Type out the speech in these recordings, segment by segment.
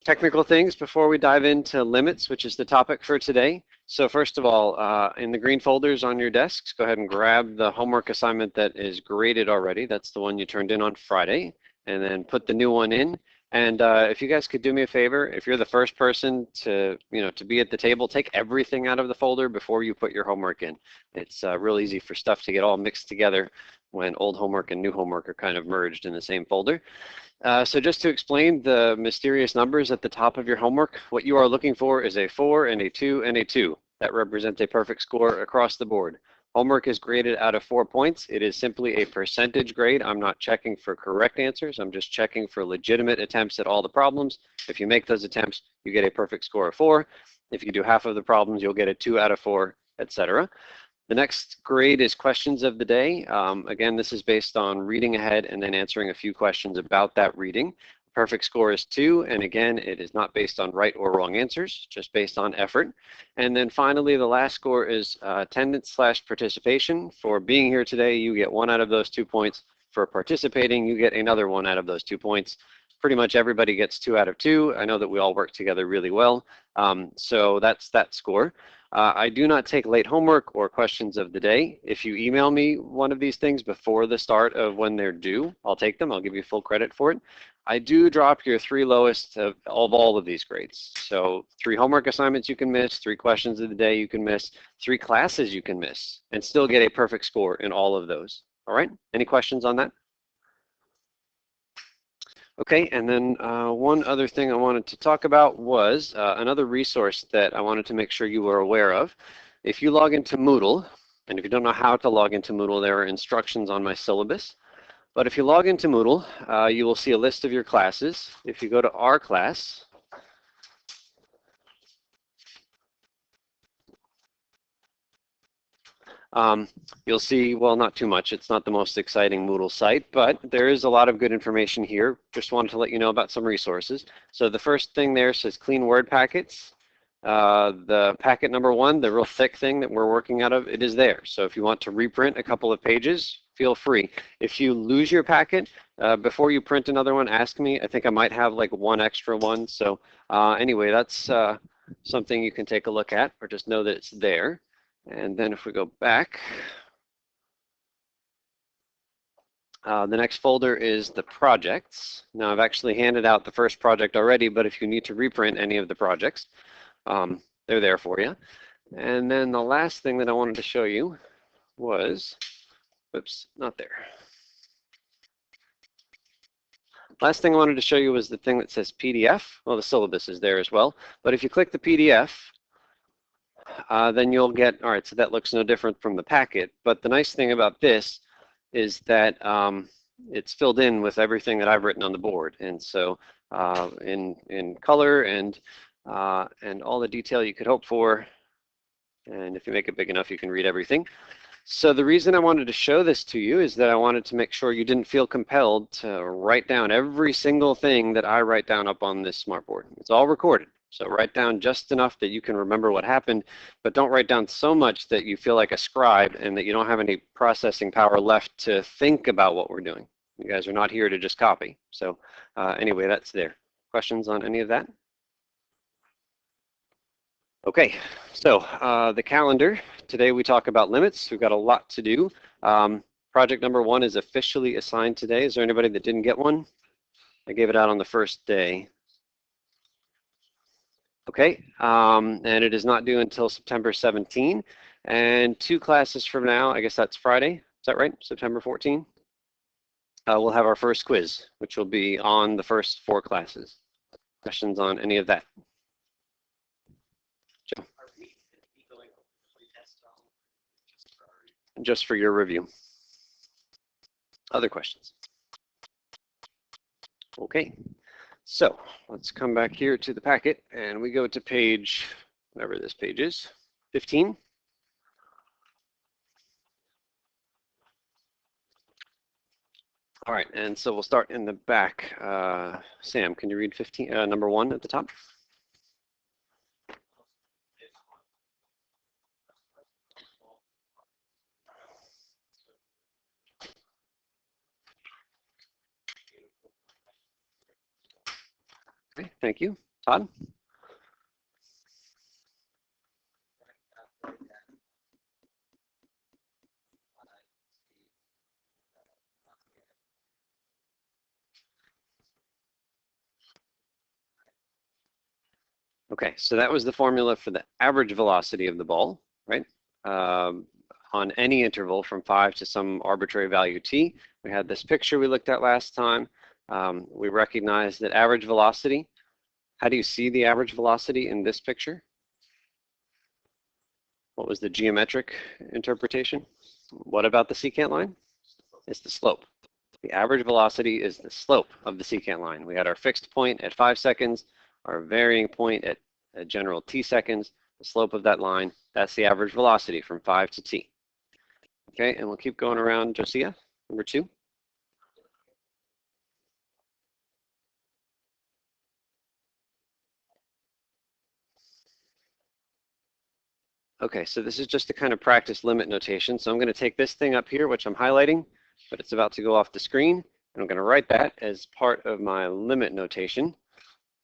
technical things before we dive into limits, which is the topic for today. So first of all, in the green folders on your desks, go ahead and grab the homework assignment that is graded already. That's the one you turned in on Friday, and then put the new one in. And if you guys could do me a favor, if you're the first person to be at the table, take everything out of the folder before you put your homework in. It's real easy for stuff to get all mixed together when old homework and new homework are kind of merged in the same folder. So just to explain the mysterious numbers at the top of your homework, what you are looking for is a 4 and a 2 and a 2. That represents a perfect score across the board. Homework is graded out of 4 points. It is simply a percentage grade. I'm not checking for correct answers. I'm just checking for legitimate attempts at all the problems. If you make those attempts, you get a perfect score of 4. If you do half of the problems, you'll get a 2 out of 4, etc. The next grade is questions of the day. Again, this is based on reading ahead and then answering a few questions about that reading. Perfect score is 2, and again, it is not based on right or wrong answers, just based on effort. And then finally, the last score is attendance/participation. For being here today, you get 1 out of those 2 points. For participating, you get another 1 out of those 2 points. Pretty much everybody gets 2 out of 2. I know that we all work together really well, so that's that score. I do not take late homework or questions of the day. If you email me one of these things before the start of when they're due, I'll take them. I'll give you full credit for it. I do drop your 3 lowest of all of these grades. So 3 homework assignments you can miss, 3 questions of the day you can miss, 3 classes you can miss, and still get a perfect score in all of those. All right, any questions on that? Okay, and then one other thing I wanted to talk about was another resource that I wanted to make sure you were aware of. If you log into Moodle, and if you don't know how to log into Moodle, there are instructions on my syllabus. But if you log into Moodle, you will see a list of your classes. If you go to our class, you'll see, well, not too much. It's not the most exciting Moodle site, but there is a lot of good information here. Just wanted to let you know about some resources. So the first thing there says clean word packets. The packet number 1, the real thick thing that we're working out of, it is there. So if you want to reprint a couple of pages, feel free. If you lose your packet, before you print another one, ask me. I think I might have like 1 extra one. So anyway, that's something you can take a look at, or just know that it's there. And then if we go back, the next folder is the projects. Now I've actually handed out the first project already, but if you need to reprint any of the projects, they're there for you. And then the last thing that I wanted to show you was, oops, not there. Last thing I wanted to show you was the thing that says PDF. Well, the syllabus is there as well, but if you click the PDF, then you'll get, all right, so that looks no different from the packet, but the nice thing about this is that it's filled in with everything that I've written on the board, and so in color and all the detail you could hope for, and if you make it big enough, you can read everything. So the reason I wanted to show this to you is that I wanted to make sure you didn't feel compelled to write down every single thing that I write down up on this smartboard. It's all recorded. So write down just enough that you can remember what happened, but don't write down so much that you feel like a scribe and that you don't have any processing power left to think about what we're doing. You guys are not here to just copy. So anyway, that's there. Questions on any of that? Okay, so the calendar. Today we talk about limits. We've got a lot to do. Project number 1 is officially assigned today. Is there anybody that didn't get one? I gave it out on the first day. Okay, and it is not due until September 17. And 2 classes from now, I guess that's Friday. Is that right? September 14? We'll have our first quiz, which will be on the first 4 classes. Questions on any of that? Joe? Just for your review. Other questions? Okay, so let's come back here to the packet and we go to page, whatever this page is, 15. All right, and so we'll start in the back. Sam, can you read 15, number 1 at the top? Okay, thank you. Todd? Okay, so that was the formula for the average velocity of the ball, right? On any interval from 5 to some arbitrary value t. We had this picture we looked at last time. We recognized that average velocity. How do you see the average velocity in this picture? What was the geometric interpretation? What about the secant line? It's the slope. The average velocity is the slope of the secant line. We had our fixed point at 5 seconds, our varying point at general t seconds, the slope of that line, that's the average velocity from 5 to t. Okay, and we'll keep going around. Josiah, number 2. Okay, so this is just to kind of practice limit notation. So I'm going to take this thing up here, which I'm highlighting, but it's about to go off the screen, and I'm going to write that as part of my limit notation.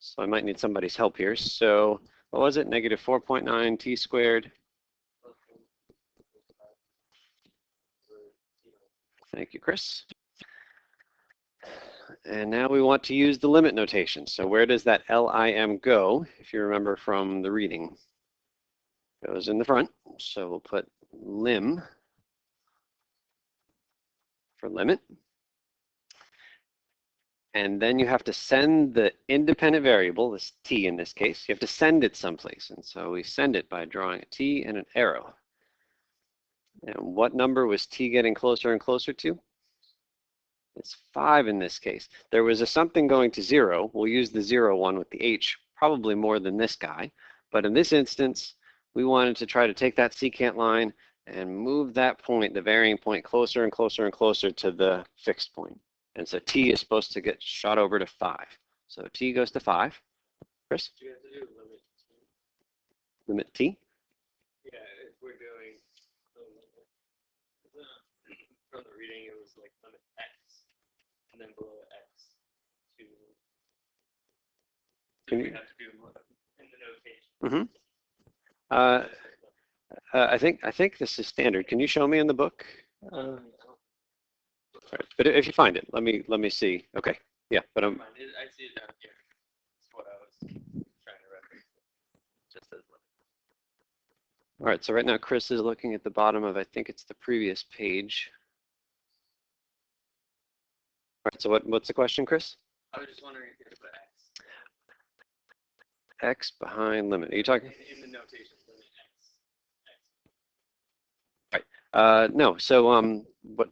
So I might need somebody's help here. So what was it? Negative 4.9 t squared. Thank you, Chris. And now we want to use the limit notation. So where does that LIM go, if you remember from the reading? It goes in the front. So we'll put lim for limit. And then you have to send the independent variable, this t in this case, you have to send it someplace. And so we send it by drawing a t and an arrow. And what number was t getting closer and closer to? It's 5 in this case. There was a something going to 0. We'll use the 0 one with the h, probably more than this guy. But in this instance, we wanted to try to take that secant line and move that point, the varying point, closer and closer and closer to the fixed point. And so t is supposed to get shot over to 5. So t goes to 5. Chris? Do you have to do limit t? Limit t? Yeah, if we're doing from the reading, it was like limit x, and then below x to. So we have to do in the notation. I think this is standard. Can you show me in the book? Right. But if you find it, let me see. Okay, yeah, but I see it down here. That's what I was trying to reference. Just as limit. all right. So right now, Chris is looking at the bottom of, I think it's the previous page. All right. So what's the question, Chris? I was just wondering if you could put x. X behind limit. Are you talking? In the notation, limit x. Right. No. So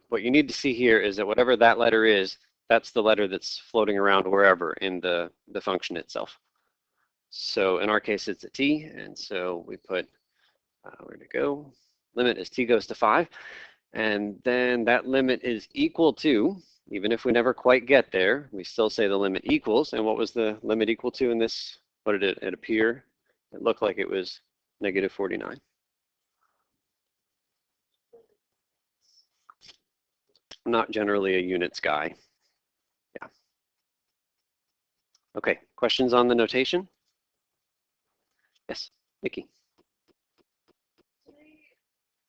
what you need to see here is that whatever that letter is, that's the letter that's floating around wherever in the function itself. So in our case, it's a t, and so we put where to go? Limit as t goes to 5, and then that limit is equal to, even if we never quite get there, we still say the limit equals. And what was the limit equal to in this? What did it appear? It looked like it was negative 49. I'm not generally a units guy. Yeah. Okay, questions on the notation? Yes, Nikki.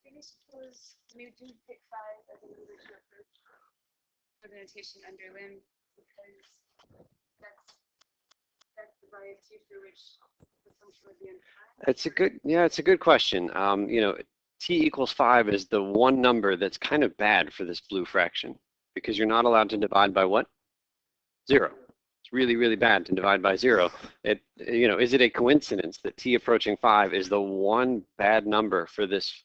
Can we suppose we do pick 5 as a number to approach for the notation under lim because that's the value of 2 for which the function would be undefined? It's a good question. You know, t equals 5 is the one number that's kind of bad for this blue fraction because you're not allowed to divide by what? 0. It's really, really bad to divide by 0. Is it a coincidence that t approaching 5 is the one bad number for this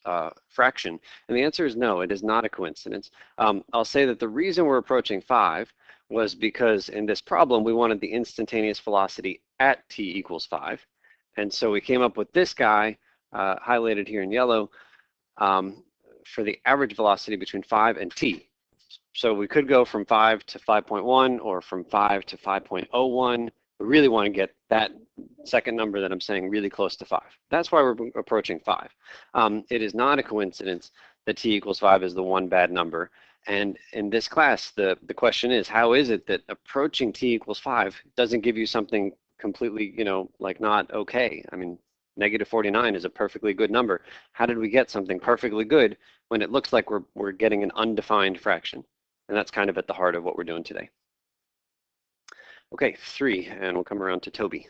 fraction? And the answer is no, it is not a coincidence. I'll say that the reason we're approaching 5 was because in this problem, we wanted the instantaneous velocity at t equals 5. And so we came up with this guy, highlighted here in yellow, for the average velocity between 5 and t. So we could go from 5 to 5.1 or from 5 to 5.01. We really want to get that second number that I'm saying really close to 5. That's why we're approaching 5. It is not a coincidence that t equals 5 is the one bad number. And in this class, the question is, how is it that approaching t equals 5 doesn't give you something completely, like not okay. I mean, -49 is a perfectly good number. How did we get something perfectly good when it looks like we're getting an undefined fraction? And that's kind of at the heart of what we're doing today. Okay, 3, and we'll come around to Toby.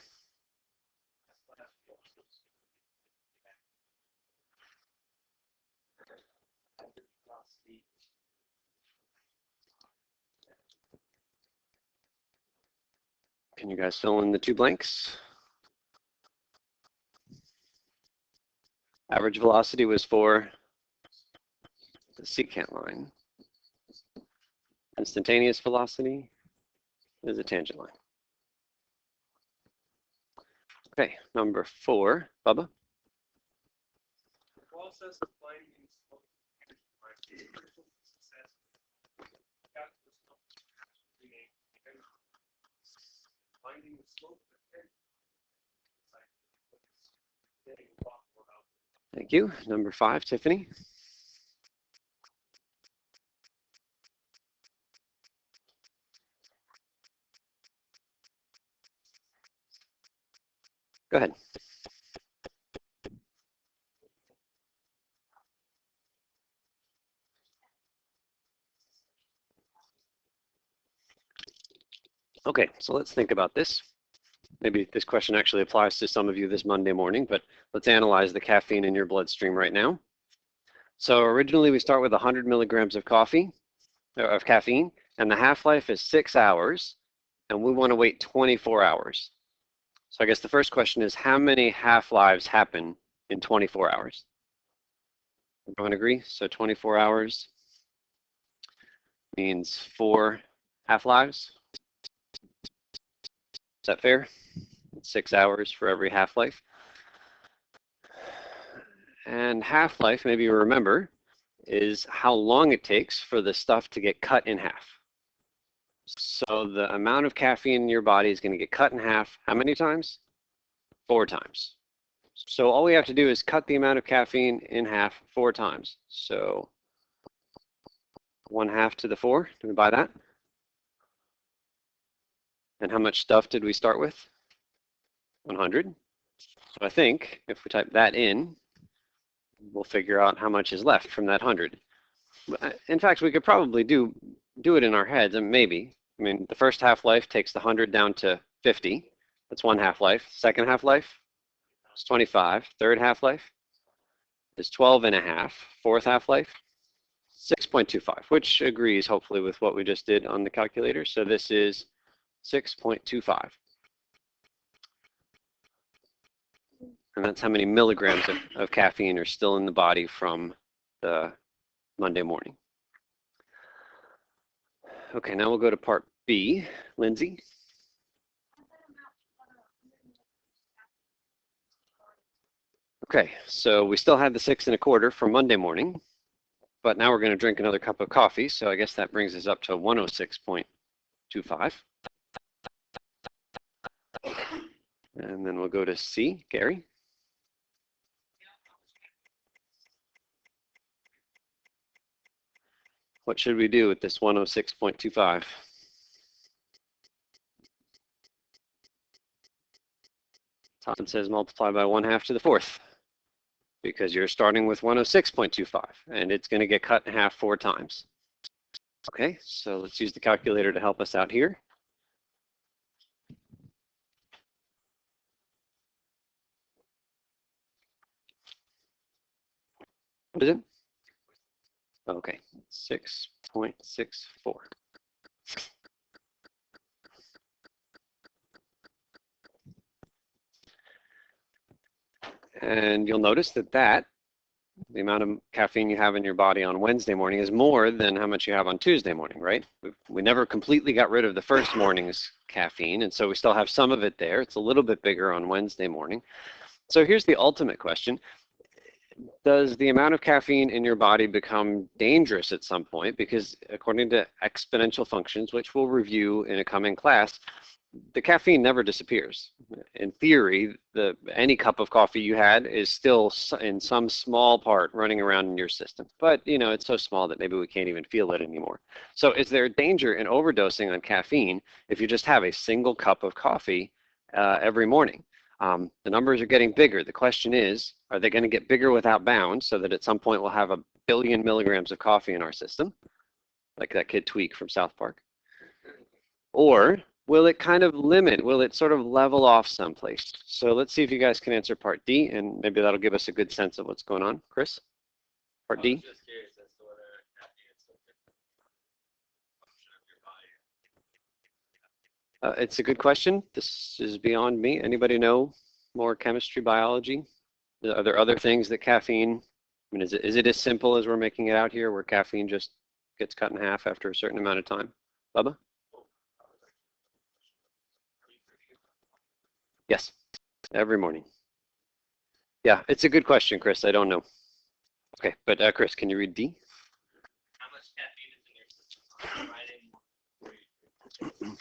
Can you guys fill in the 2 blanks? Average velocity was for the secant line. Instantaneous velocity is a tangent line. Okay, number 4, Bubba. Process of finding slope finding the slope Thank you. Number 5, Tiffany. Go ahead. Okay, so let's think about this. Maybe this question actually applies to some of you this Monday morning, but let's analyze the caffeine in your bloodstream right now. So originally we start with 100 milligrams of caffeine, and the half-life is 6 hours, and we want to wait 24 hours. So I guess the first question is, how many half-lives happen in 24 hours? Everyone agree? So 24 hours means 4 half-lives. Is that fair? 6 hours for every half-life. And half-life, maybe you remember, is how long it takes for the stuff to get cut in half. So the amount of caffeine in your body is going to get cut in half how many times? 4 times. So all we have to do is cut the amount of caffeine in half 4 times. So 1/2 to the 4, do we buy that? And how much stuff did we start with? 100. So I think if we type that in, we'll figure out how much is left from that 100. In fact, we could probably do it in our heads, and maybe. I mean, the first half-life takes the 100 down to 50. That's 1 half-life. Second half-life is 25. Third half-life is 12.5. Fourth half-life, 6.25, which agrees hopefully with what we just did on the calculator. So this is 6.25. And that's how many milligrams of caffeine are still in the body from the Monday morning. Okay, now we'll go to part B. Lindsay? Okay, so we still have the 6 1/4 from Monday morning, but now we're going to drink another cup of coffee, so I guess that brings us up to 106.25. And then we'll go to C. Gary? What should we do with this 106.25? Tom says multiply by 1/2 to the 4th, because you're starting with 106.25, and it's going to get cut in half 4 times. Okay, so let's use the calculator to help us out here. What is it? Okay, 6.64. And you'll notice that the amount of caffeine you have in your body on Wednesday morning is more than how much you have on Tuesday morning, right? We never completely got rid of the first morning's caffeine, and so we still have some of it there. It's a little bit bigger on Wednesday morning. So here's the ultimate question. Does the amount of caffeine in your body become dangerous at some point? Because according to exponential functions, which we'll review in a coming class, the caffeine never disappears. In theory, any cup of coffee you had is still in some small part running around in your system. But it's so small that maybe we can't even feel it anymore. So is there danger in overdosing on caffeine if you just have a single cup of coffee every morning. The numbers are getting bigger. The question is, are they going to get bigger without bound so that at some point we'll have 1 billion milligrams of coffee in our system, like that kid Tweak from South Park? Or will it kind of limit, will it sort of level off someplace? So let's see if you guys can answer part D, and maybe that'll give us a good sense of what's going on. Chris? Part D? I was just curious as to whether caffeine is a different function of your body. It's a good question. This is beyond me. Anybody know more chemistry, biology? Are there other things that caffeine, I mean, is it as simple as we're making it out here, where caffeine just gets cut in half after a certain amount of time? Bubba? Yes, every morning. Yeah, it's a good question, Chris. I don't know. Okay, but Chris, can you read D? How much caffeine is in your system?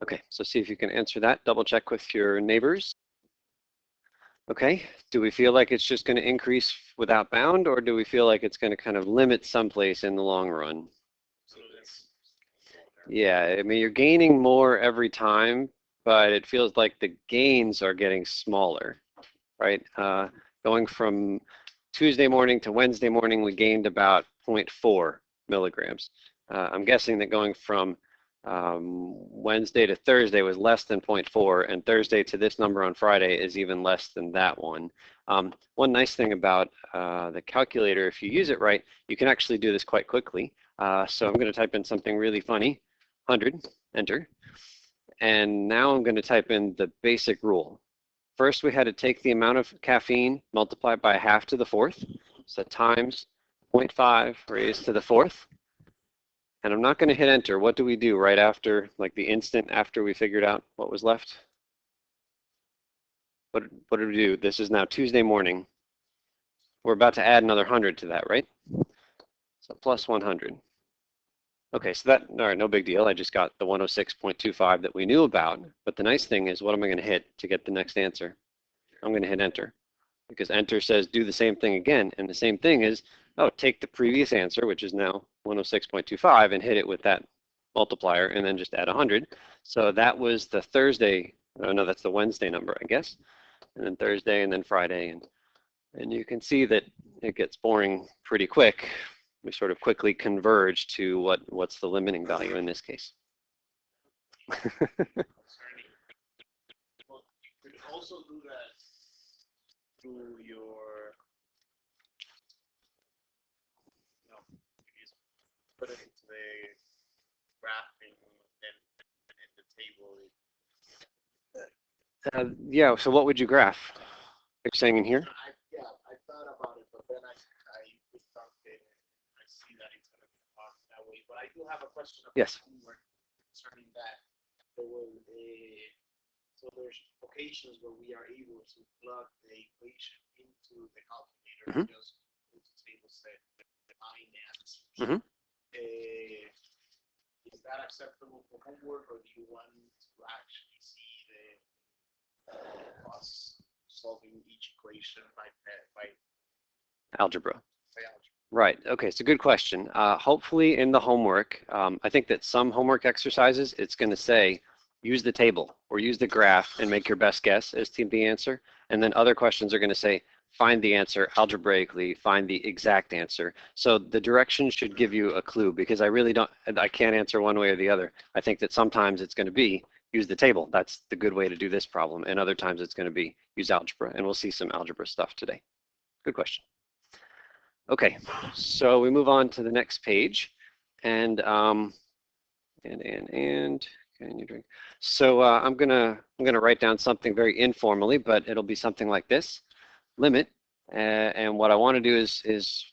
Okay, so see if you can answer that. Double check with your neighbors. Okay, do we feel like it's just going to increase without bound, or do we feel like it's going to kind of limit someplace in the long run? Yeah, I mean, you're gaining more every time, but it feels like the gains are getting smaller, right? Going from Tuesday morning to Wednesday morning, we gained about 0.4 milligrams. I'm guessing that going from Wednesday to Thursday was less than 0.4, and Thursday to this number on Friday is even less than that one. One nice thing about the calculator, if you use it right, you can actually do this quite quickly. So I'm going to type in something really funny, 100, enter. And now I'm going to type in the basic rule. First, we had to take the amount of caffeine, multiply it by 1/2 to the 4th, so times 0.5 raised to the 4th. And I'm not going to hit enter. What do we do right after, like the instant after we figured out what was left? What did we do? This is now Tuesday morning. We're about to add another 100 to that, right? So plus 100. Okay, so that, all right, no big deal. I just got the 106.25 that we knew about. But the nice thing is, what am I going to hit to get the next answer? I'm going to hit enter, because enter says do the same thing again. And the same thing is, oh, take the previous answer, which is now 106.25, and hit it with that multiplier, and then just add 100. So that was the Thursday, oh, no, that's the Wednesday number, I guess. And then Thursday, and then Friday. And you can see that it gets boring pretty quick. We sort of quickly converge to what's the limiting value in this case. Well, you could also do that through your, put it into the graphing and the table. Yeah, so what would you graph? You're saying in here? I thought about it, but then I thought I see that it's going to be hard that way. But I do have a question about homework concerning that. So there's occasions where we are able to plug the equation into the calculator and just put the table set define answers. Is that acceptable for homework, or do you want to actually see us solving each equation by algebra? Right. Okay. It's a good question. Hopefully in the homework, I think that some homework exercises, it's going to say, use the table or use the graph and make your best guess as to the answer. And then other questions are going to say, find the answer algebraically, find the exact answer. So the direction should give you a clue, because I can't answer one way or the other. I think that sometimes it's going to be, use the table. That's the good way to do this problem. And other times it's going to be, use algebra. And we'll see some algebra stuff today. Good question. Okay, so we move on to the next page, and can you drink? So I'm gonna write down something very informally, but it'll be something like this: limit. And what I want to do is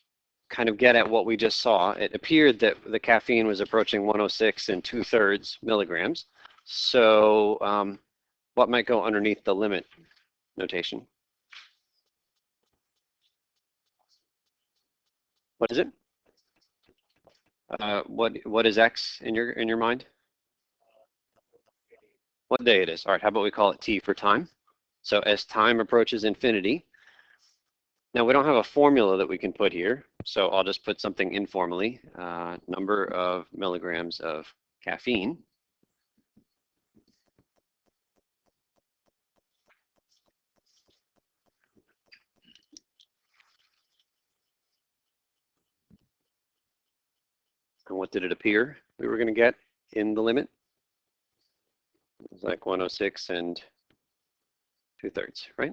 kind of get at what we just saw. It appeared that the caffeine was approaching 106 2/3 milligrams. So what might go underneath the limit notation? What is it? What is X in your mind? What day it is? All right, how about we call it T for time? So as time approaches infinity, now we don't have a formula that we can put here, so I'll just put something informally, number of milligrams of caffeine what did it appear we were going to get in the limit? It was like 106 and 2/3, right?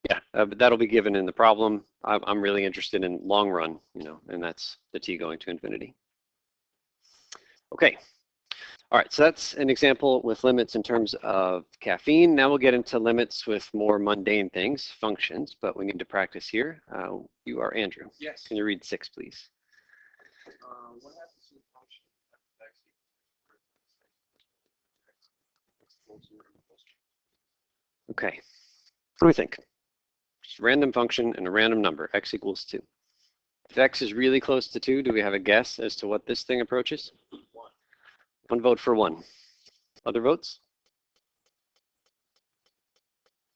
Yeah, but that'll be given in the problem. I'm really interested in long run, and that's the t going to infinity. Okay. All right, so that's an example with limits in terms of caffeine. Now we'll get into limits with more mundane things, functions, but we need to practice here. You are Andrew. Yes. Can you read 6, please? What happens to the function Okay, what do we think? Just a random function and a random number, x equals 2. If x is really close to 2, do we have a guess as to what this thing approaches? 1. One vote for 1. Other votes?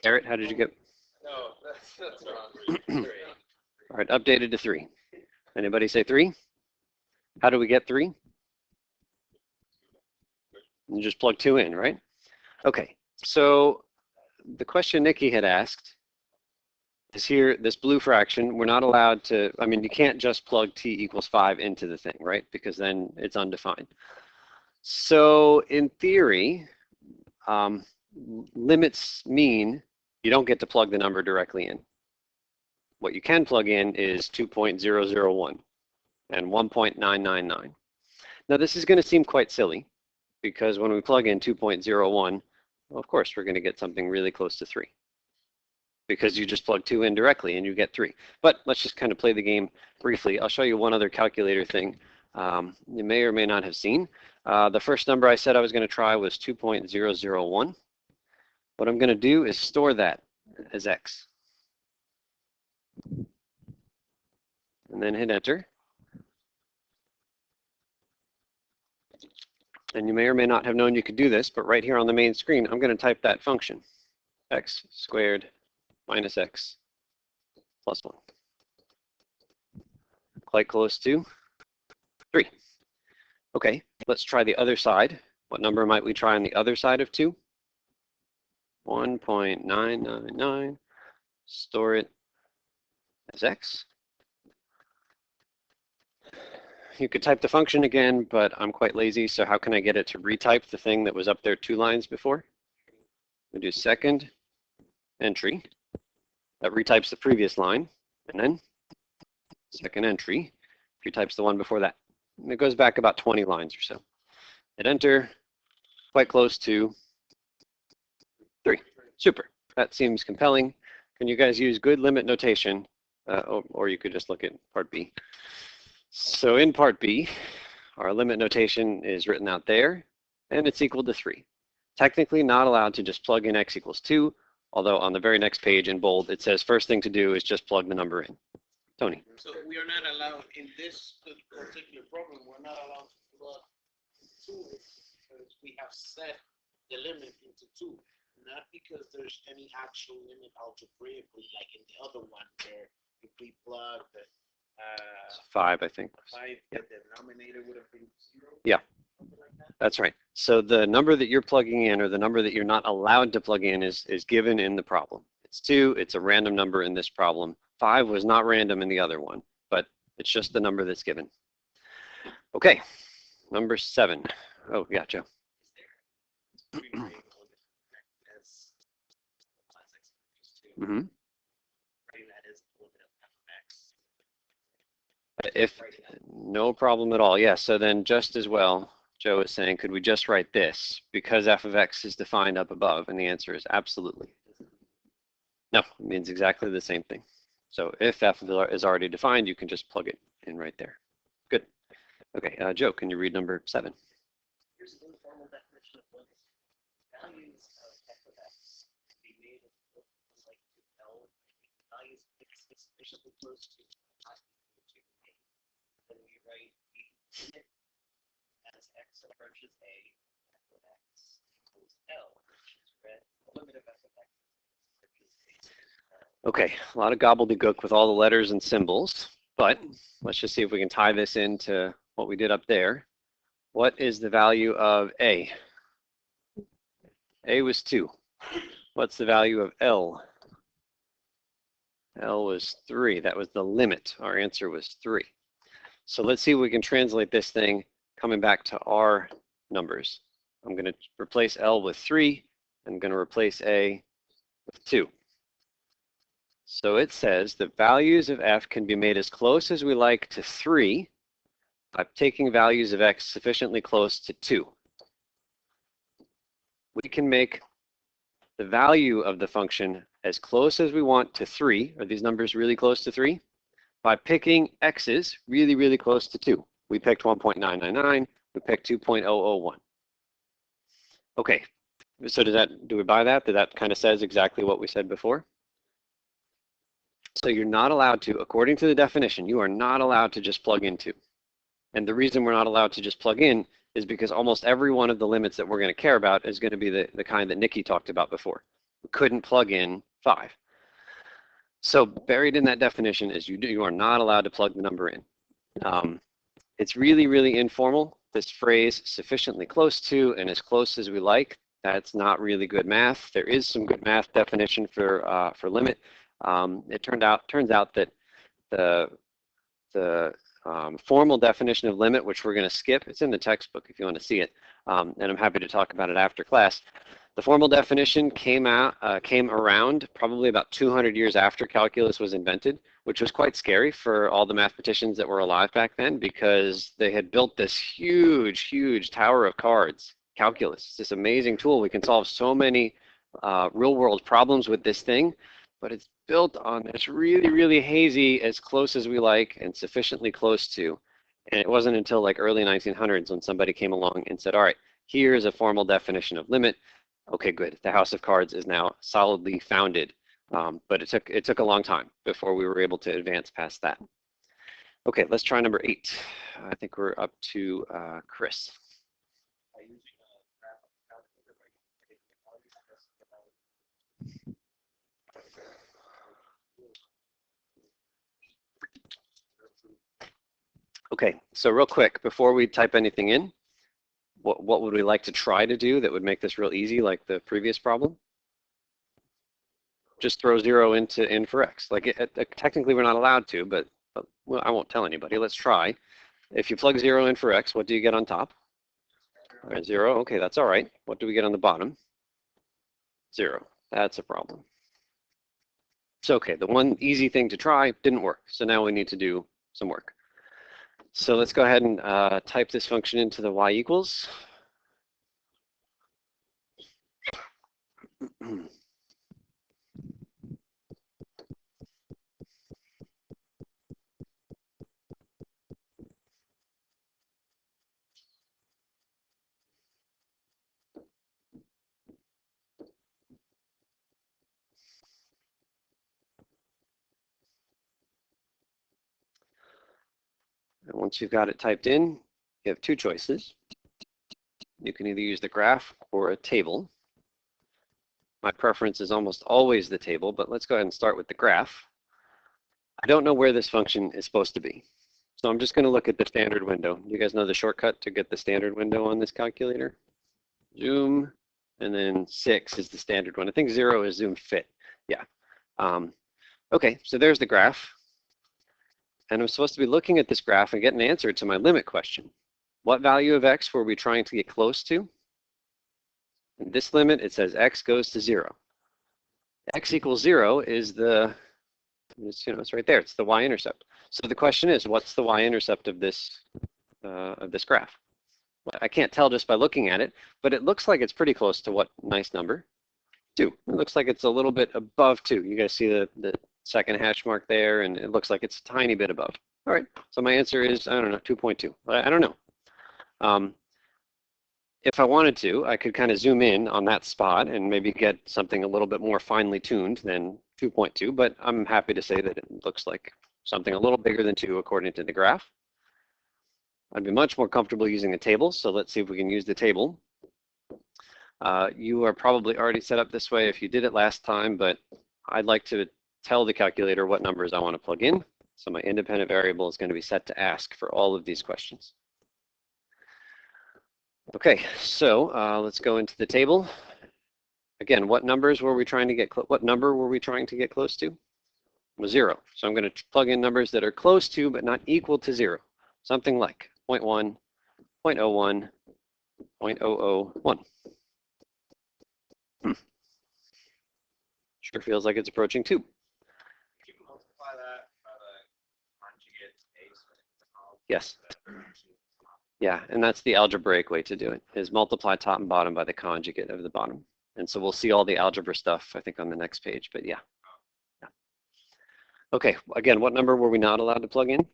Garrett, how did you get? No, that's wrong. All right, updated to 3. Anybody say 3? How do we get 3? You just plug 2 in, right? Okay, so the question Nikki had asked is here, this blue fraction, we're not allowed to, I mean, you can't just plug t equals 5 into the thing, right? Because then it's undefined. So in theory, limits mean you don't get to plug the number directly in. What you can plug in is 2.001 and 1.999. Now this is going to seem quite silly because when we plug in 2.01, well, of course we're going to get something really close to 3 because you just plug 2 in directly and you get 3. But let's just kind of play the game briefly. I'll show you one other calculator thing you may or may not have seen. The first number I said I was going to try was 2.001. What I'm going to do is store that as x. And then hit enter. And you may or may not have known you could do this, but right here on the main screen, I'm going to type that function, x squared minus x plus 1. Quite close to 3. Okay, let's try the other side. What number might we try on the other side of 2? 1.999. Store it as x. You could type the function again, but I'm quite lazy, so how can I get it to retype the thing that was up there 2 lines before? We do second entry. That retypes the previous line, and then second entry retypes the one before that. And it goes back about 20 lines or so. Hit enter, quite close to 3. Super, that seems compelling. Can you guys use good limit notation, or you could just look at part B. So in part B, our limit notation is written out there, and it's equal to 3. Technically not allowed to just plug in x equals 2, although on the very next page in bold, it says first thing to do is just plug the number in. Tony. So we are not allowed, in this particular problem, we're not allowed to plug 2 because we have set the limit into 2. Not because there's any actual limit algebraically, like in the other one, where if we plug the 5, I think. 5, the denominator would have been 0. Yeah, Like that. that's right. So the number that you're plugging in, or the number that you're not allowed to plug in, is given in the problem. It's 2. It's a random number in this problem. 5 was not random in the other one, but it's just the number that's given. Okay, number 7. Oh, yeah, Joe. Mm-hmm. If no problem at all, yeah. So then just as well, Joe is saying, could we just write this because f of x is defined up above? And the answer is absolutely. No, it means exactly the same thing. So if f is already defined, you can just plug it in right there. Good. Okay, Joe, can you read number 7? Here's an informal definition of limits. Values of f of x can be made of like to L. Values x is sufficiently close to not equal to a. Then we write limit as x approaches a, f of x equals L, which is read the limit of f of x approaches a. Okay, a lot of gobbledygook with all the letters and symbols, but let's just see if we can tie this into what we did up there. What is the value of a? A was 2. What's the value of L? L was 3. That was the limit. Our answer was 3. So let's see if we can translate this thing coming back to our numbers. I'm going to replace L with 3. I'm going to replace A with 2. So it says the values of f can be made as close as we like to 3 by taking values of x sufficiently close to 2. We can make the value of the function as close as we want to 3. Are these numbers really close to 3? By picking x's really, really close to 2. We picked 1.999. We picked 2.001. Okay, so do we buy that? That kind of says exactly what we said before? So you're not allowed to, according to the definition, you are not allowed to just plug in 2. And the reason we're not allowed to just plug in is because almost every one of the limits that we're going to care about is going to be the kind that Nikki talked about before. We couldn't plug in 5. So buried in that definition is you are not allowed to plug the number in. It's really, really informal. This phrase, sufficiently close to and as close as we like, that's not really good math. There is some good math definition for limit. It turns out that the formal definition of limit, which we're going to skip, it's in the textbook if you want to see it, and I'm happy to talk about it after class. The formal definition came around probably about 200 years after calculus was invented, which was quite scary for all the mathematicians that were alive back then because they had built this huge, huge tower of cards, calculus. It's this amazing tool. We can solve so many real-world problems with this thing, but it's built on this really, really hazy, as close as we like and sufficiently close to. And it wasn't until like early 1900s when somebody came along and said, all right, here's a formal definition of limit. Okay, good. The house of cards is now solidly founded. But it took a long time before we were able to advance past that. Okay, let's try number 8. I think we're up to Chris. Okay, so real quick, before we type anything in, what would we like to try to do that would make this real easy like the previous problem? Just throw 0 in for x. Like technically we're not allowed to, but well, I won't tell anybody. Let's try. If you plug 0 in for x, what do you get on top? All right, 0. Okay, that's all right. What do we get on the bottom? 0. That's a problem. So okay, the one easy thing to try didn't work. So now we need to do some work. So let's go ahead and type this function into the y equals. And once you've got it typed in, you have two choices. You can either use the graph or a table. My preference is almost always the table, but let's go ahead and start with the graph. I don't know where this function is supposed to be. So I'm just going to look at the standard window. You guys know the shortcut to get the standard window on this calculator? Zoom, and then 6 is the standard one. I think 0 is zoom fit. Yeah. Okay, so there's the graph. And I'm supposed to be looking at this graph and get an answer to my limit question. What value of x were we trying to get close to? In this limit, it says x goes to 0. X equals 0 is it's right there. It's the y-intercept. So the question is, what's the y-intercept of this graph? Well, I can't tell just by looking at it, but it looks like it's pretty close to what nice number? 2. It looks like it's a little bit above 2. You guys see the second hash mark there, and it looks like it's a tiny bit above. All right, so my answer is, I don't know, 2.2. I don't know. If I wanted to, I could kind of zoom in on that spot and maybe get something a little bit more finely tuned than 2.2, but I'm happy to say that it looks like something a little bigger than 2 according to the graph. I'd be much more comfortable using a table, so let's see if we can use the table. You are probably already set up this way if you did it last time, but I'd like to tell the calculator what numbers I want to plug in. So my independent variable is going to be set to ask for all of these questions. Okay, so let's go into the table. Again, what numbers were we trying to get? What number were we trying to get close to? Was 0. So I'm going to plug in numbers that are close to but not equal to 0. Something like 0.1, 0.01, 0.001. Sure feels like it's approaching 2. You can multiply that by the conjugate base. Yes. Yeah, and that's the algebraic way to do it, is multiply top and bottom by the conjugate of the bottom. And so we'll see all the algebra stuff, I think, on the next page, but yeah. Okay, again, what number were we not allowed to plug in?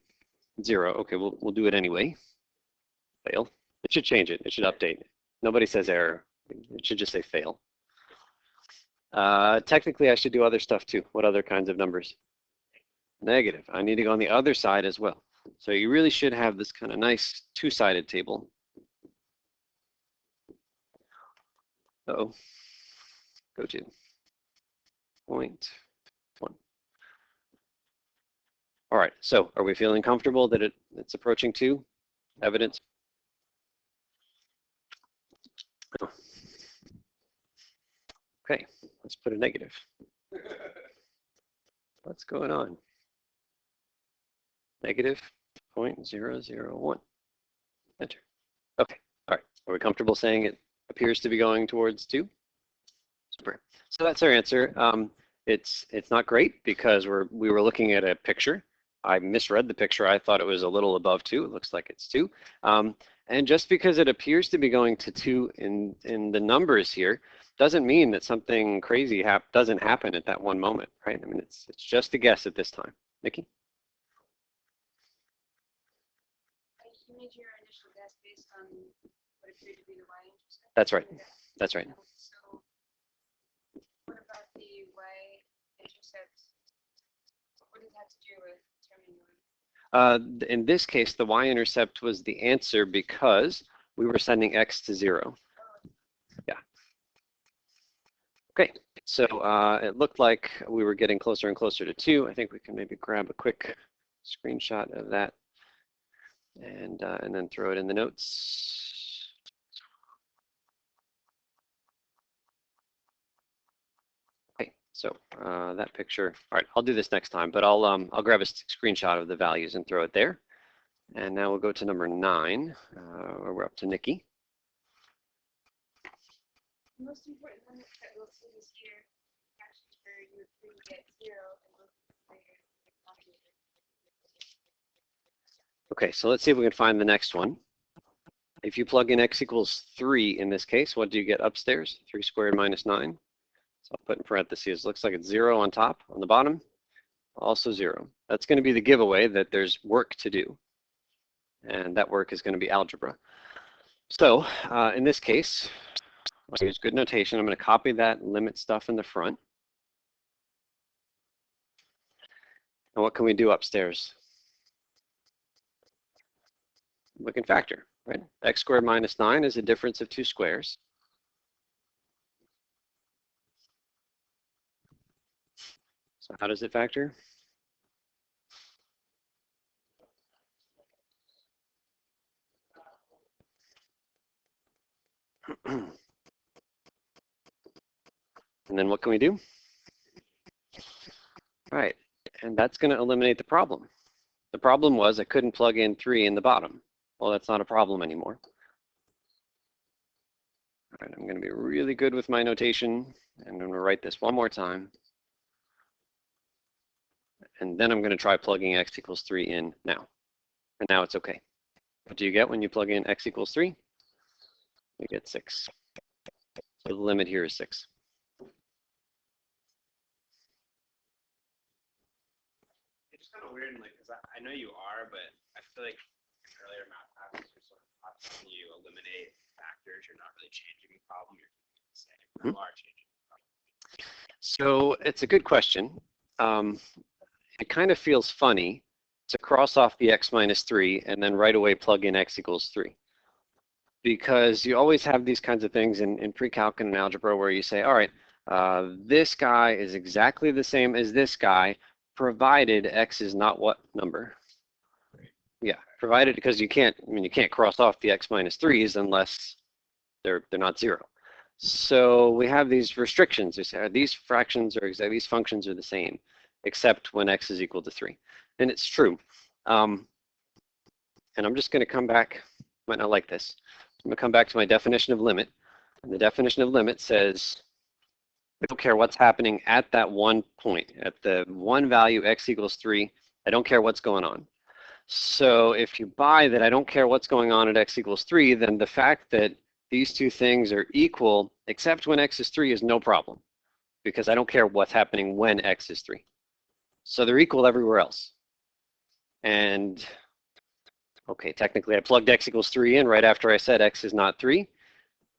0. Okay, we'll do it anyway. Fail. It should change it. It should update. Nobody says error. It should just say fail. Technically, I should do other stuff too. What other kinds of numbers? Negative. I need to go on the other side as well. So you really should have this kind of nice two-sided table. Uh-oh. Go to 0.1. All right, so are we feeling comfortable that it's approaching 2? Evidence? Okay, let's put a negative. What's going on? Negative 0.001. Enter. Okay, all right. Are we comfortable saying it appears to be going towards 2? Super. So that's our answer. It's not great because we were looking at a picture. I misread the picture. I thought it was a little above 2. It looks like it's 2. And just because it appears to be going to 2 in the numbers here doesn't mean that something crazy doesn't happen at that one moment, right? I mean, it's just a guess at this time. Nikki? You made your initial guess based on what appeared to be the y-intercept? That's right. That's right. So what about the y-intercept? What does that have to do with determining y? In this case, the y-intercept was the answer because we were sending x to 0. Yeah. Okay, so it looked like we were getting closer and closer to 2. I think we can maybe grab a quick screenshot of that and then throw it in the notes. Okay, so that picture. All right, I'll do this next time, but I'll grab a screenshot of the values and throw it there. And now we'll go to number 9, where we're up to Nikki. The most important limits that we'll see this year, actions where you get 0 and look later. Okay, so let's see if we can find the next one. If you plug in x equals 3 in this case, what do you get upstairs? 3 squared minus 9. So I'll put in parentheses. Looks like it's 0 on top. On the bottom, also 0. That's going to be the giveaway that there's work to do. And that work is going to be algebra. So in this case, I'll use good notation. I'm going to copy that limit stuff in the front. And what can we do upstairs? We can factor, right? X squared minus 9 is a difference of 2 squares. So how does it factor? And then what can we do? All right, and that's going to eliminate the problem. The problem was I couldn't plug in 3 in the bottom. Well, that's not a problem anymore. All right, I'm going to be really good with my notation, and I'm going to write this one more time. And then I'm going to try plugging x equals 3 in now. And now it's okay. What do you get when you plug in x equals 3? You get 6. So the limit here is 6. It's kind of weird, like, because I know you are, but I feel like in earlier math classes, you're sort of taught that when you eliminate factors, you're not really changing the problem, you're keeping it the same. You are changing the problem. So it's a good question. It kind of feels funny to cross off the x minus 3 and then right away plug in x equals 3. Because you always have these kinds of things in pre-calc and algebra where you say, all right, this guy is exactly the same as this guy, provided x is not what number? Yeah, provided, because you can't cross off the x minus 3s unless they're not 0. So we have these restrictions. We say these fractions or these functions are the same, except when x is equal to 3. And it's true. And I'm just going to come back, might not like this. I'm going to come back to my definition of limit. And the definition of limit says, I don't care what's happening at that one point, at the one value x equals 3, I don't care what's going on. So if you buy that I don't care what's going on at x equals 3, then the fact that these two things are equal, except when x is 3, is no problem, because I don't care what's happening when x is 3. So they're equal everywhere else. And, okay, technically I plugged x equals 3 in right after I said x is not 3,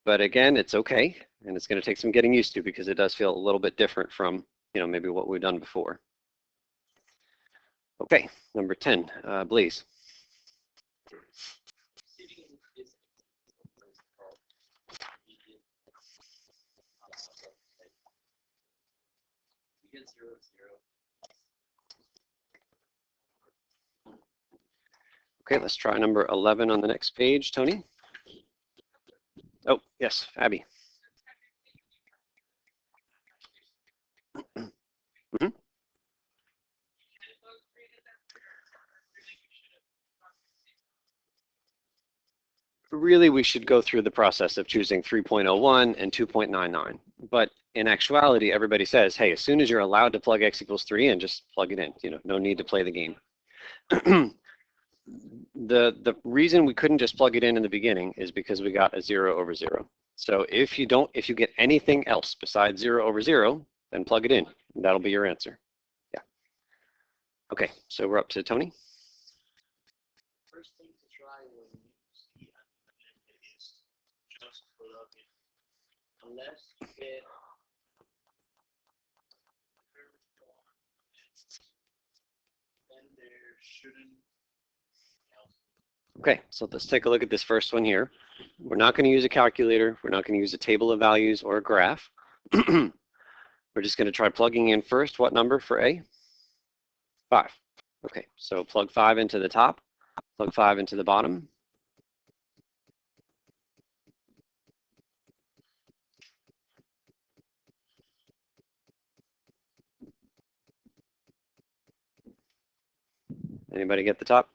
but again, it's okay, and it's going to take some getting used to because it does feel a little bit different from, maybe what we've done before. Okay, number 10, Blaze. Okay, let's try number 11 on the next page, Tony. Oh, yes, Abby. Mm-hmm. Really, we should go through the process of choosing 3.01 and 2.99. But in actuality, everybody says, hey, as soon as you're allowed to plug x equals 3 in, just plug it in. No need to play the game. The reason we couldn't just plug it in the beginning is because we got a 0 over 0. So if you get anything else besides 0 over 0, then plug it in. And that'll be your answer. Yeah. Okay, so we're up to Tony. First thing to try when you see an limit is just plug in. Unless you get then there shouldn't. Okay, so let's take a look at this first one here. We're not going to use a calculator. We're not going to use a table of values or a graph. We're just going to try plugging in first. What number for A? 5. Okay, so plug 5 into the top, plug 5 into the bottom. Anybody get the top?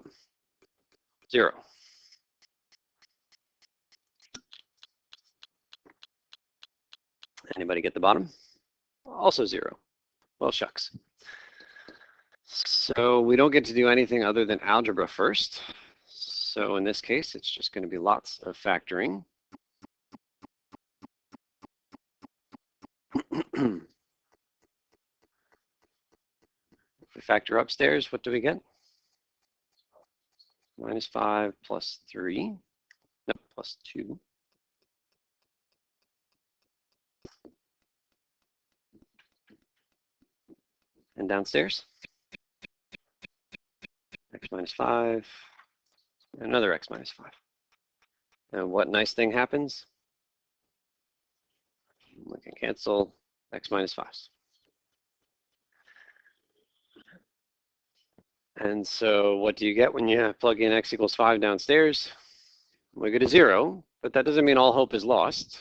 0. Anybody get the bottom? Also 0. Well, shucks. So we don't get to do anything other than algebra first. So in this case, it's just going to be lots of factoring. If we factor upstairs, what do we get? Minus 5 plus 3, no, plus 2. And downstairs, x minus 5, another x minus 5. And what nice thing happens? We can cancel x minus 5s. And so what do you get when you plug in x equals 5 downstairs? We get a 0, but that doesn't mean all hope is lost.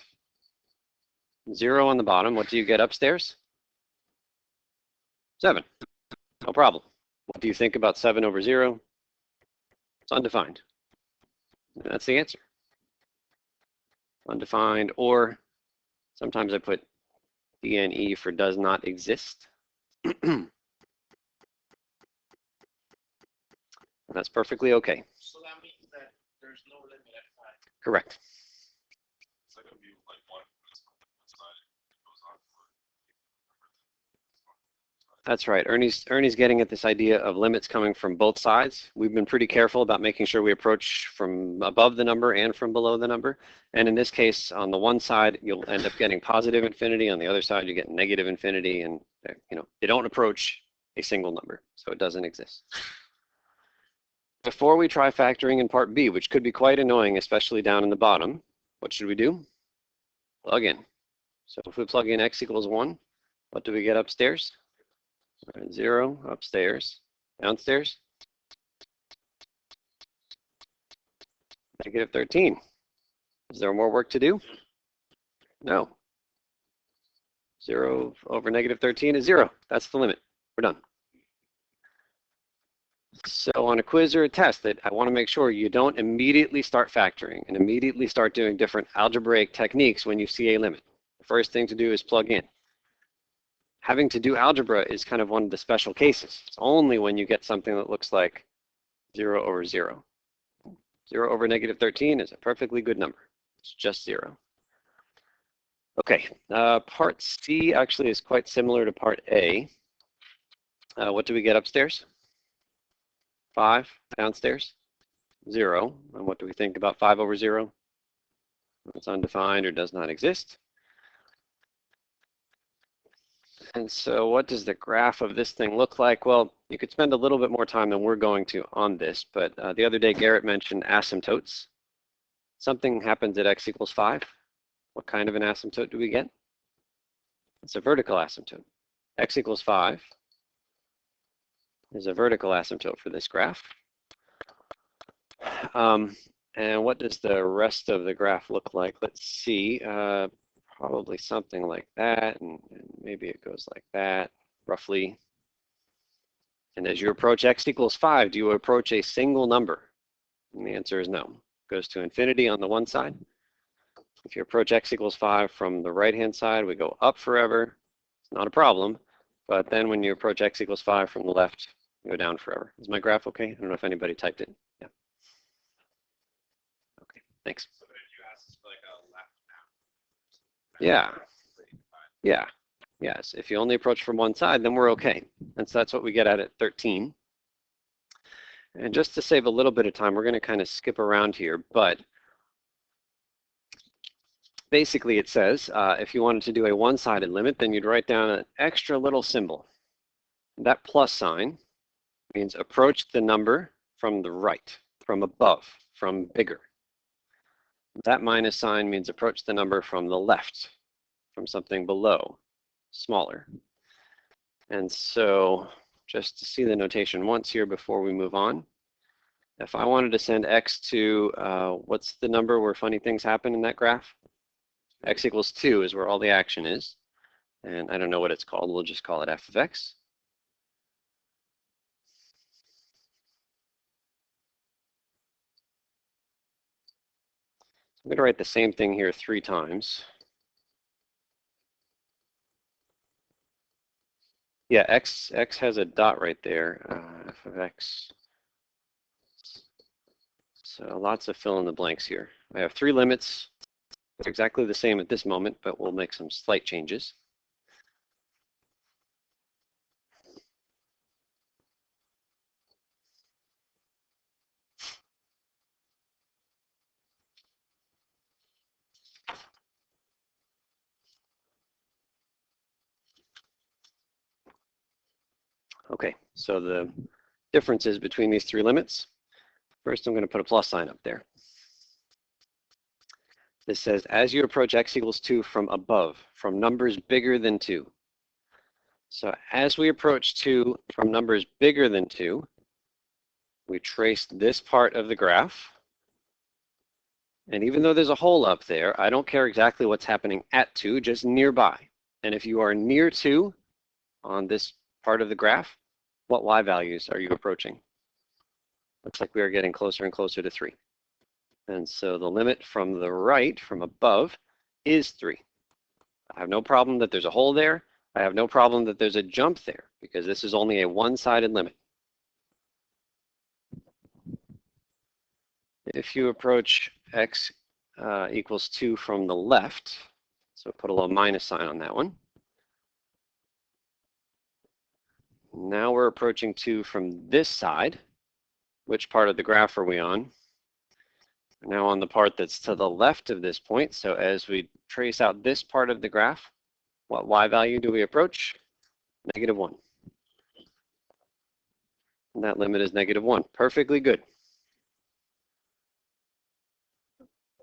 0 on the bottom. What do you get upstairs? 7. No problem. What do you think about 7 over 0? It's undefined. And that's the answer. Undefined, or sometimes I put DNE for does not exist. That's perfectly okay. So that means that there's no limit at 5. Correct. It's like a view like one side goes on for. That's right. Ernie's getting at this idea of limits coming from both sides. We've been pretty careful about making sure we approach from above the number and from below the number. And in this case, on the one side, you'll end up getting positive infinity. On the other side, you get negative infinity. And they don't approach a single number, so it doesn't exist. Before we try factoring in part B, which could be quite annoying, especially down in the bottom, what should we do? Plug in. So if we plug in x equals 1, what do we get upstairs? 0 upstairs. Downstairs? Negative 13. Is there more work to do? No. 0 over negative 13 is 0. That's the limit. We're done. So on a quiz or a test, that I want to make sure you don't immediately start factoring and immediately start doing different algebraic techniques when you see a limit. The first thing to do is plug in. Having to do algebra is kind of one of the special cases. It's only when you get something that looks like 0 over 0. 0 over negative 13 is a perfectly good number. It's just 0. Okay, part C actually is quite similar to part A. What do we get upstairs? 5. Downstairs? 0. And what do we think about 5 over 0? It's undefined or does not exist. And so what does the graph of this thing look like? Well, you could spend a little bit more time than we're going to on this, but the other day Garrett mentioned asymptotes. Something happens at x equals 5. What kind of an asymptote do we get? It's a vertical asymptote. X equals 5 is a vertical asymptote for this graph. And what does the rest of the graph look like? Let's see. Probably something like that, and maybe it goes like that, roughly. And as you approach x equals 5, do you approach a single number? And the answer is no. It goes to infinity on the one side. If you approach x equals 5 from the right-hand side, we go up forever. It's not a problem. But then when you approach x equals 5 from the left, you go down forever. Is my graph okay? I don't know if anybody typed it. Yeah. Okay, thanks. So if you ask for like a left map. Yeah. Yeah. Yes. If you only approach from one side, then we're okay. And so that's what we get at 13. And just to save a little bit of time, we're going to kind of skip around here. But basically it says if you wanted to do a one-sided limit, then you'd write down an extra little symbol. That plus sign means approach the number from the right, from above, from bigger. That minus sign means approach the number from the left, from something below, smaller. And so just to see the notation once here before we move on, if I wanted to send x to, what's the number where funny things happen in that graph? X equals 2 is where all the action is. And I don't know what it's called. We'll just call it f of x. I'm going to write the same thing here 3 times. Yeah, x has a dot right there, f of x. So lots of fill in the blanks here. I have 3 limits. They're exactly the same at this moment, but we'll make some slight changes. Okay, so the differences between these 3 limits. First, I'm going to put a plus sign up there. This says, as you approach x equals 2 from above, from numbers bigger than 2. So as we approach 2 from numbers bigger than 2, we trace this part of the graph. And even though there's a hole up there, I don't care exactly what's happening at 2, just nearby. And if you are near 2 on this part of the graph, what y values are you approaching? Looks like we are getting closer and closer to 3. And so the limit from the right, from above, is 3. I have no problem that there's a hole there. I have no problem that there's a jump there, because this is only a one-sided limit. If you approach x equals 2 from the left, so put a little minus sign on that one. Now we're approaching 2 from this side. Which part of the graph are we on? We're now on the part that's to the left of this point. So as we trace out this part of the graph, what y value do we approach? -1. And that limit is -1. Perfectly good.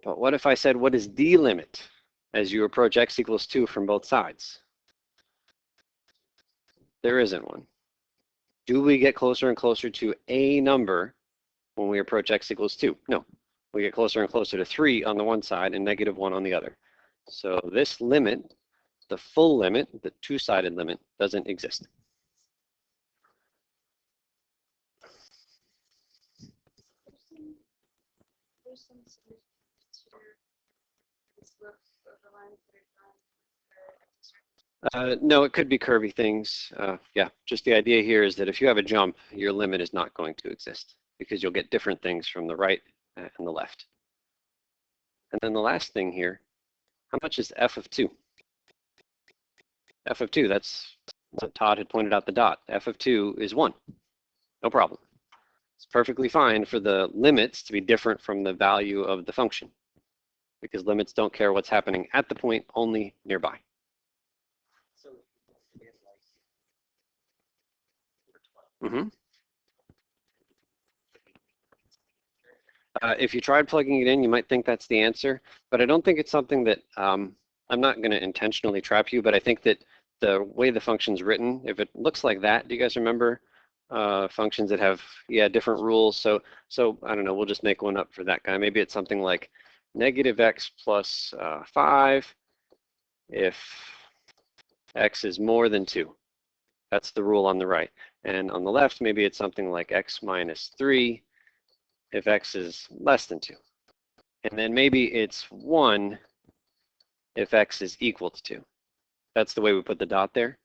But what if I said, what is the limit as you approach x equals 2 from both sides? There isn't one. Do we get closer and closer to a number when we approach x equals 2? No. We get closer and closer to 3 on the one side and -1 on the other. So this limit, the full limit, the two-sided limit, doesn't exist. There's some solution to the slope of the lines that are drawn. No, it could be curvy things. Yeah, just the idea here is that if you have a jump, your limit is not going to exist because you'll get different things from the right and the left. And then the last thing here, how much is f of 2? F of 2, that's what Todd had pointed out the dot. F of 2 is 1. No problem. It's perfectly fine for the limits to be different from the value of the function because limits don't care what's happening at the point, only nearby. So if you look at it like number 12. Mm-hmm. If you tried plugging it in, you might think that's the answer, but I don't think it's something that, I'm not going to intentionally trap you, but I think that the way the function's written, if it looks like that, do you guys remember functions that have, different rules? So I don't know, we'll just make one up for that guy. Maybe it's something like negative x plus 5 if x is more than 2. That's the rule on the right. And on the left, maybe it's something like x minus 3 if x is less than 2. And then maybe it's 1 if x is equal to 2. That's the way we put the dot there.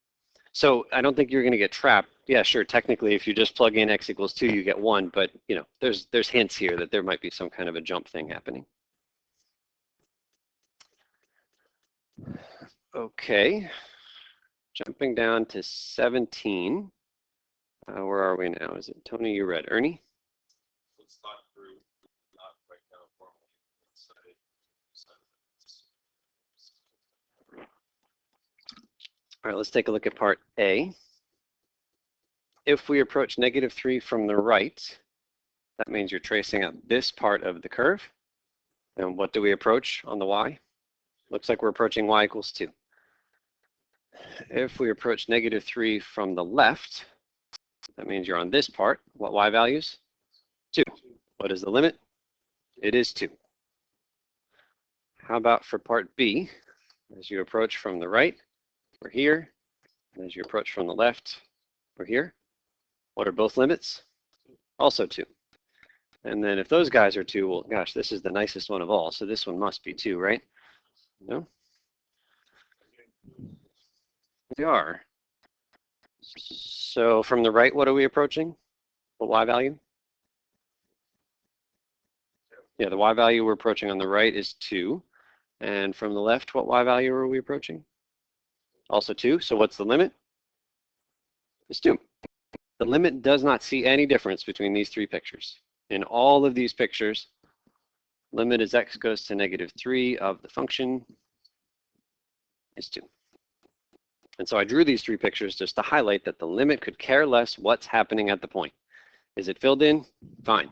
So I don't think you're going to get trapped. Yeah, sure, technically, if you just plug in x equals 2, you get 1. But, you know, there's hints here that there might be some kind of a jump thing happening. Okay, jumping down to 17. Where are we now? Is it Tony, you read? Ernie? Let's thought through, not right now formally. All right, let's take a look at part A. If we approach negative 3 from the right, that means you're tracing up this part of the curve. And what do we approach on the y? Looks like we're approaching y equals 2. If we approach negative 3 from the left, that means you're on this part. What y values? 2. What is the limit? It is 2. How about for part B? As you approach from the right, we're here. And as you approach from the left, we're here. What are both limits? Also 2. And then if those guys are 2, well, gosh, this is the nicest one of all. So this one must be 2, right? No? They are. So from the right, what are we approaching? What y value? Yeah, the y value we're approaching on the right is 2. And from the left, what y value are we approaching? Also 2. So what's the limit? It's 2. The limit does not see any difference between these three pictures. In all of these pictures, limit as x goes to negative 3 of the function is 2. And so I drew these three pictures just to highlight that the limit could care less what's happening at the point. Is it filled in? Fine.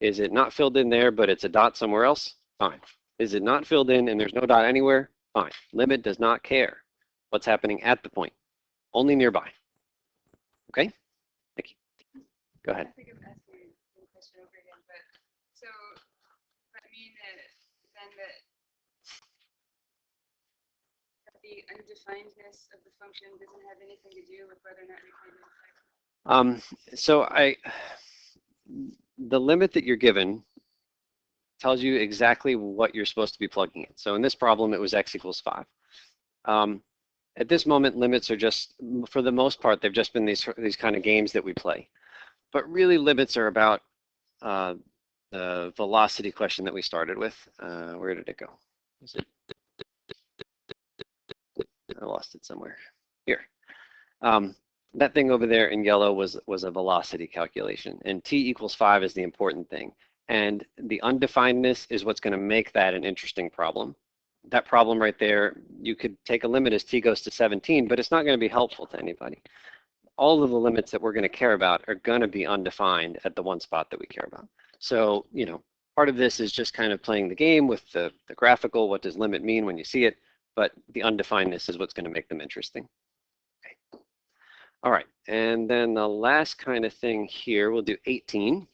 Is it not filled in there, but it's a dot somewhere else? Fine. Is it not filled in and there's no dot anywhere? Fine. Limit does not care what's happening at the point, only nearby. Okay? Thank you. Go ahead. I think I'm asking the question over again, but so does that mean that then that the undefinedness of the function doesn't have anything to do with whether or not we find it? So the limit that you're given tells you exactly what you're supposed to be plugging in. So in this problem, it was x equals 5. At this moment, limits are just, for the most part, they've just been these kind of games that we play. But really, limits are about the velocity question that we started with. Where did it go? Is it? I lost it somewhere. Here. That thing over there in yellow was a velocity calculation, and t equals 5 is the important thing. And the undefinedness is what's going to make that an interesting problem. That problem right there, you could take a limit as t goes to 17, but it's not going to be helpful to anybody. All of the limits that we're going to care about are going to be undefined at the one spot that we care about. So, you know, part of this is just kind of playing the game with the graphical, what does limit mean when you see it, but the undefinedness is what's going to make them interesting. Okay. All right, and then the last kind of thing here, we'll do 18.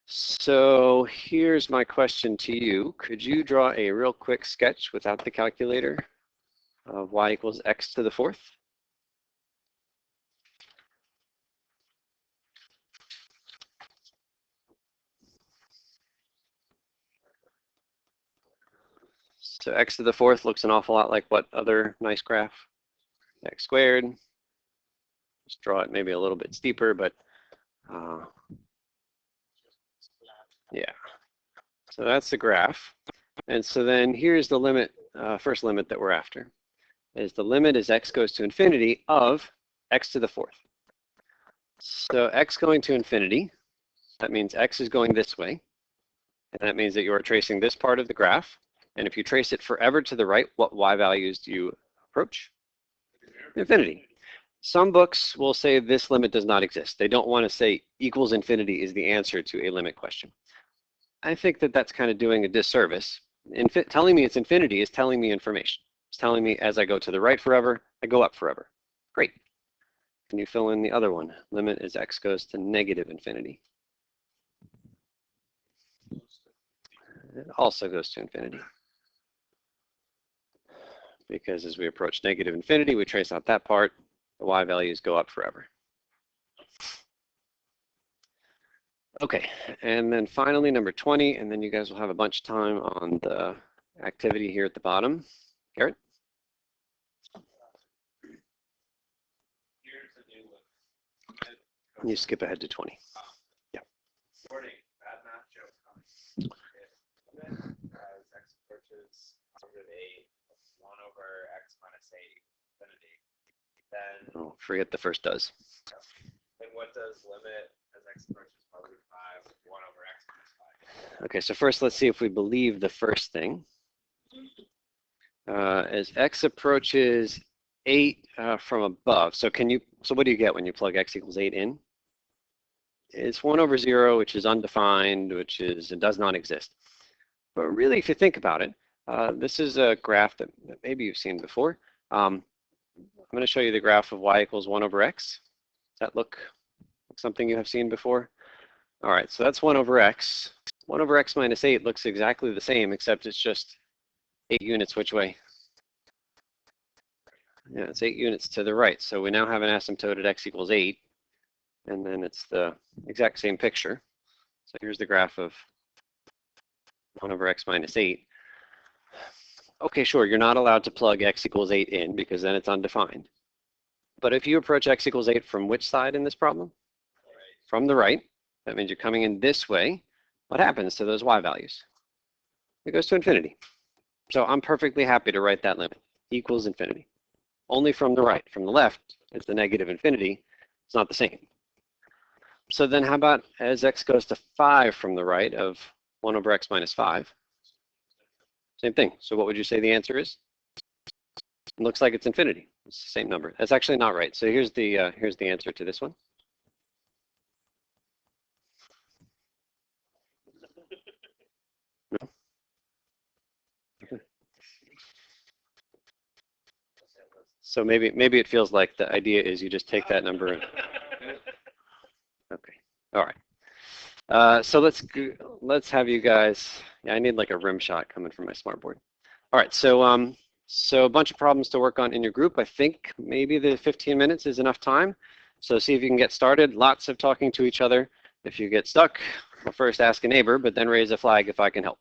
So here's my question to you. Could you draw a real quick sketch without the calculator of y equals x to the fourth? So x to the fourth looks an awful lot like what other nice graph? X squared. Just draw it maybe a little bit steeper, but yeah. So that's the graph. And so then here's the limit, first limit that we're after, is the limit as x goes to infinity of x to the fourth. So x going to infinity, that means x is going this way. And that means that you are tracing this part of the graph. And if you trace it forever to the right, what y values do you approach? Infinity. Some books will say this limit does not exist. They don't want to say equals infinity is the answer to a limit question. I think that that's kind of doing a disservice. Telling me it's infinity is telling me information. It's telling me as I go to the right forever, I go up forever. Great. Can you fill in the other one? Limit as x goes to negative infinity. It also goes to infinity. Because as we approach negative infinity, we trace out that part, the y values go up forever. Okay, and then finally number 20, and then you guys will have a bunch of time on the activity here at the bottom. Garrett? Here's a new one. Can you skip ahead to 20? Yeah. Warning, bad math joke coming. If limit as x approaches positive 8, 1 over x minus 8 infinity, then, Oh, forget the first does. then what does limit as x approaches positive 5, 1 over x minus 5? Okay, so first let's see if we believe the first thing. As x approaches 8 from above, so what do you get when you plug x equals 8 in? It's 1 over 0, which is undefined, it does not exist. But really, if you think about it, this is a graph that maybe you've seen before. I'm going to show you the graph of y equals 1 over x. Does that look like something you have seen before? All right, so that's 1 over x. 1 over x minus 8 looks exactly the same, except it's just 8 units which way? Yeah, it's 8 units to the right. So we now have an asymptote at x equals 8. And then it's the exact same picture. So here's the graph of 1 over x minus 8. Okay, sure, you're not allowed to plug x equals 8 in because then it's undefined. But if you approach x equals 8 from which side in this problem? From the right. That means you're coming in this way. What happens to those y values? It goes to infinity. So I'm perfectly happy to write that limit. Equals infinity. Only from the right. From the left, it's the negative infinity. It's not the same. So then how about as x goes to 5 from the right of 1 over x minus 5? Same thing. So what would you say the answer is? It looks like it's infinity. It's the same number. That's actually not right. So here's the answer to this one. No? Okay. So maybe it feels like the idea is you just take that number and okay. All right. So let's have you guys. Yeah, I need like a rim shot coming from my smartboard. All right. So a bunch of problems to work on in your group. I think maybe the 15 minutes is enough time. So see if you can get started. Lots of talking to each other. If you get stuck, well, first ask a neighbor, but then raise a flag if I can help.